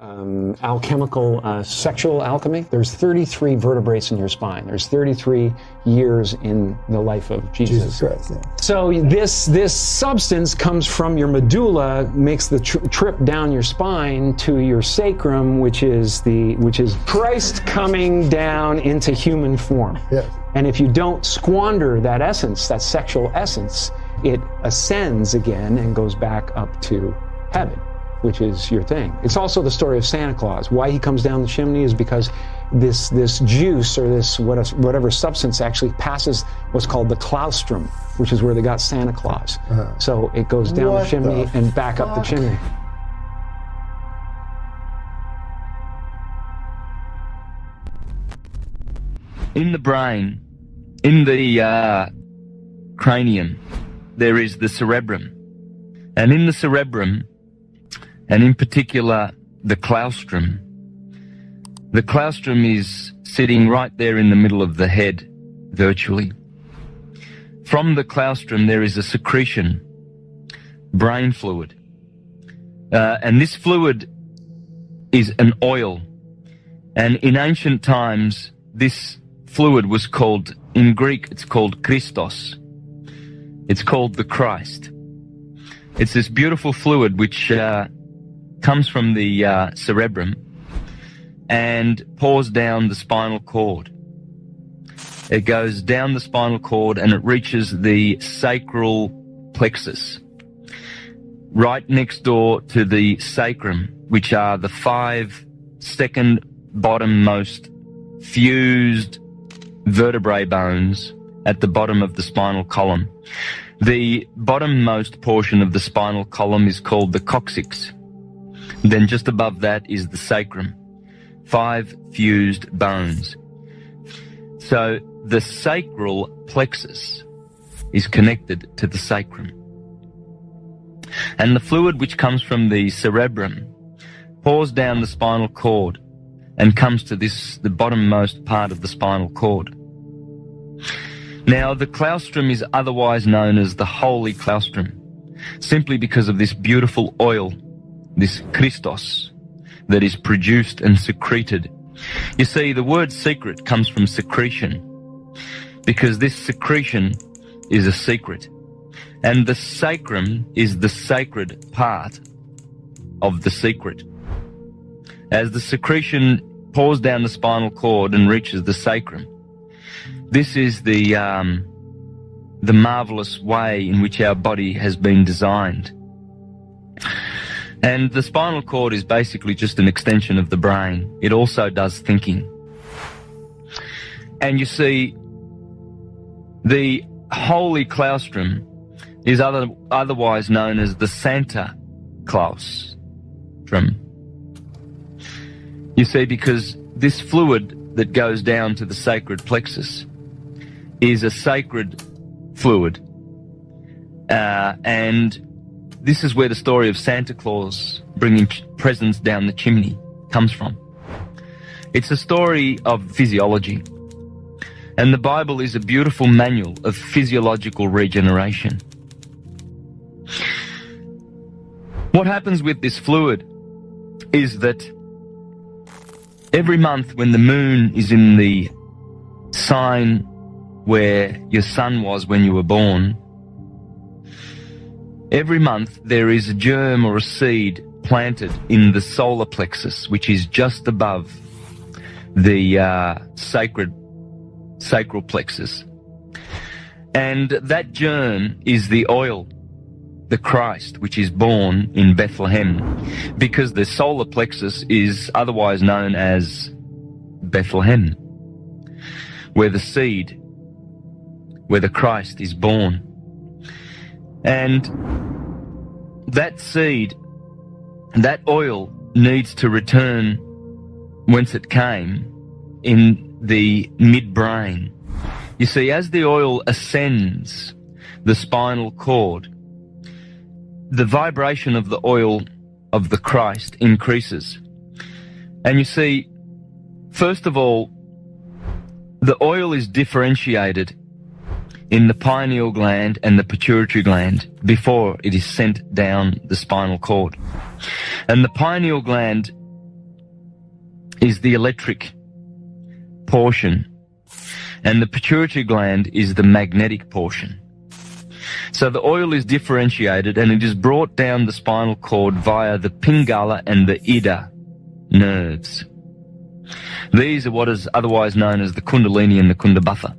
alchemical sexual alchemy. There's 33 vertebrates in your spine. There's 33 years in the life of Jesus. Christ, yeah. So this substance comes from your medulla, makes the trip down your spine to your sacrum, which is Christ coming down into human form. Yes. And if you don't squander that essence, that sexual essence, it ascends again and goes back up to heaven, which is your thing. It's also the story of Santa Claus. Why he comes down the chimney is because this juice or this whatever substance actually passes what's called the claustrum, which is where they got Santa Claus. So it goes down the chimney and back up the chimney. In the brain, in the cranium, there is the cerebrum. And in the cerebrum, and in particular, the claustrum is sitting right there in the middle of the head, virtually. From the claustrum, there is a secretion, brain fluid. And this fluid is an oil. And in ancient times, this fluid was called, in Greek, it's called Christos. It's called the Christ. It's this beautiful fluid which comes from the cerebrum and pours down the spinal cord. It goes down the spinal cord and it reaches the sacral plexus, right next door to the sacrum, which are the 5 second bottommost fused vertebrae bones at the bottom of the spinal column. The bottommost portion of the spinal column is called the coccyx. Then just above that is the sacrum. 5 fused bones. So the sacral plexus is connected to the sacrum. And the fluid which comes from the cerebrum pours down the spinal cord and comes to the bottommost part of the spinal cord. Now, the claustrum is otherwise known as the holy claustrum, simply because of this beautiful oil, this Christos, that is produced and secreted. You see, the word secret comes from secretion, because this secretion is a secret. And the sacrum is the sacred part of the secret. As the secretion pours down the spinal cord and reaches the sacrum, this is the marvelous way in which our body has been designed. And the spinal cord is basically just an extension of the brain. It also does thinking. And you see, the holy claustrum is otherwise known as the Santa Claustrum. You see, because this fluid that goes down to the sacred plexus is a sacred fluid. And this is where the story of Santa Claus bringing presents down the chimney comes from. It's a story of physiology. And the Bible is a beautiful manual of physiological regeneration. What happens with this fluid is that every month when the moon is in the sign where your sun was when you were born, every month there is a germ or a seed planted in the solar plexus, which is just above the sacral plexus. And that germ is the oil, the Christ, which is born in Bethlehem, because the solar plexus is otherwise known as Bethlehem, where the seed, where the Christ is born. And that seed, that oil, needs to return whence it came, in the midbrain. You see, as the oil ascends the spinal cord, the vibration of the oil of the Christ increases. And you see, first of all, the oil is differentiated in the pineal gland and the pituitary gland before it is sent down the spinal cord. And the pineal gland is the electric portion, and the pituitary gland is the magnetic portion. So the oil is differentiated, and it is brought down the spinal cord via the Pingala and the Ida nerves. These are what is otherwise known as the Kundalini and the Kundabhatha.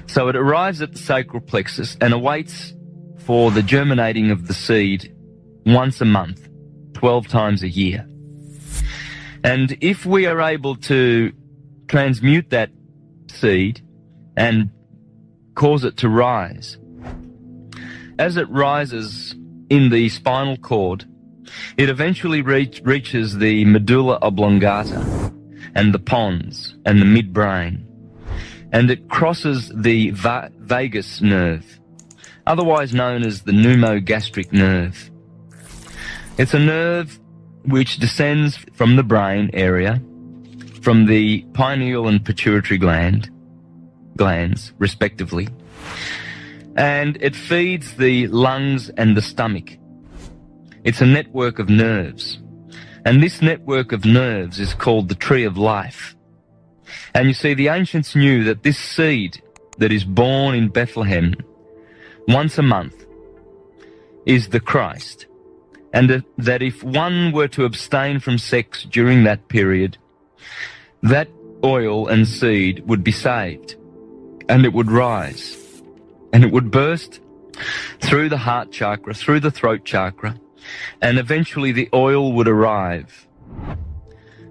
So it arrives at the sacral plexus and awaits for the germinating of the seed once a month, 12 times a year. And if we are able to transmute that seed and cause it to rise, as it rises in the spinal cord, it eventually reaches the medulla oblongata and the pons and the midbrain, and it crosses the vagus nerve, otherwise known as the pneumogastric nerve. It's a nerve which descends from the brain area, from the pineal and pituitary glands, respectively, and it feeds the lungs and the stomach. It's a network of nerves, and this network of nerves is called the tree of life. And you see, the ancients knew that this seed that is born in Bethlehem once a month is the Christ, and that if one were to abstain from sex during that period, that oil and seed would be saved, and it would rise, and it would burst through the heart chakra, through the throat chakra, and eventually the oil would arrive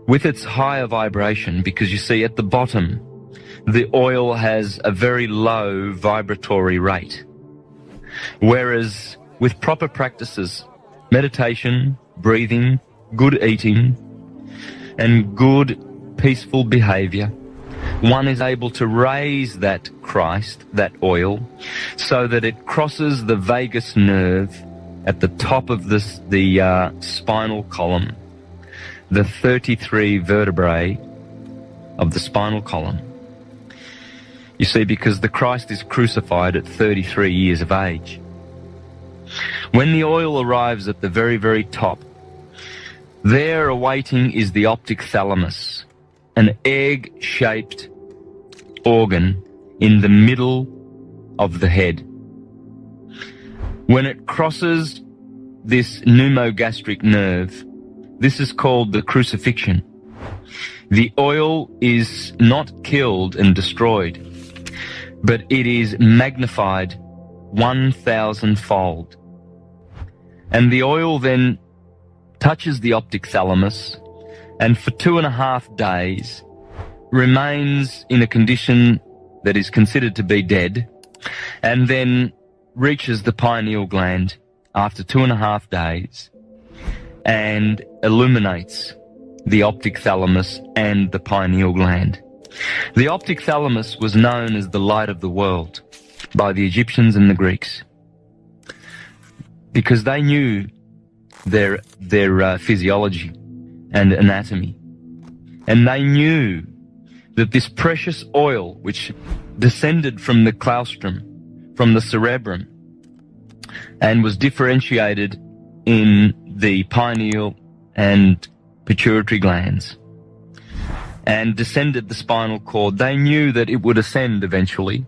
with its higher vibration, because you see, at the bottom, the oil has a very low vibratory rate. Whereas with proper practices, meditation, breathing, good eating, and good peaceful behavior, one is able to raise that Christ, that oil, so that it crosses the vagus nerve at the top of the spinal column, the 33 vertebrae of the spinal column. You see, because the Christ is crucified at 33 years of age. When the oil arrives at the very, very top, there awaiting is the optic thalamus, an egg-shaped organ in the middle of the head. When it crosses this pneumogastric nerve, this is called the crucifixion. The oil is not killed and destroyed, but it is magnified 1,000-fold. And the oil then touches the optic thalamus, and for 2.5 days remains in a condition that is considered to be dead, and then reaches the pineal gland after 2.5 days and illuminates the optic thalamus and the pineal gland. The optic thalamus was known as the light of the world by the Egyptians and the Greeks, because they knew their physiology and anatomy, and they knew that this precious oil, which descended from the claustrum, from the cerebrum, and was differentiated in the pineal and pituitary glands, and descended the spinal cord, they knew that it would ascend eventually,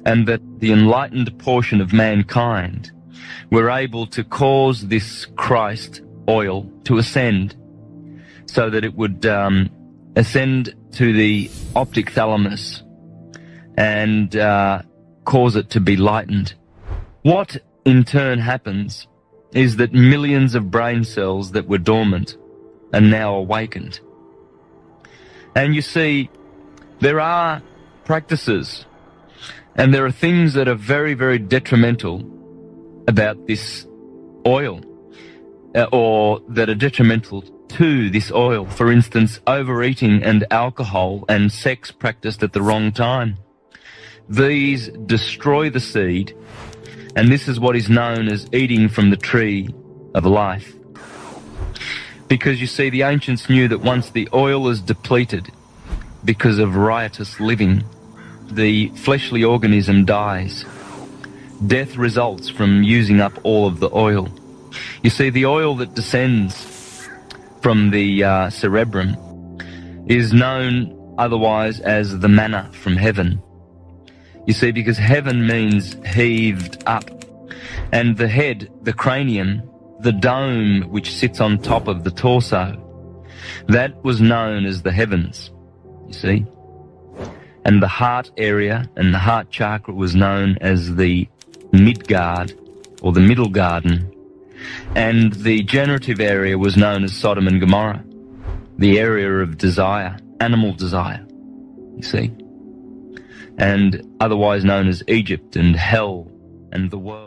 and that the enlightened portion of mankind were able to cause this Christ oil to ascend, so that it would ascend to the optic thalamus and cause it to be lightened. What in turn happens is that millions of brain cells that were dormant are now awakened. And you see, there are practices and there are things that are very, very detrimental about this oil, or that are detrimental to this oil. For instance, overeating and alcohol and sex practiced at the wrong time. These destroy the seed, and this is what is known as eating from the tree of life. Because you see, the ancients knew that once the oil is depleted because of riotous living, the fleshly organism dies. Death results from using up all of the oil. You see, the oil that descends from the cerebrum, is known otherwise as the manna from heaven. You see, because heaven means heaved up. And the head, the cranium, the dome which sits on top of the torso, that was known as the heavens, you see. And the heart area and the heart chakra was known as the Midgard, or the middle garden. And the generative area was known as Sodom and Gomorrah, the area of desire, animal desire, you see. And otherwise known as Egypt and hell and the world.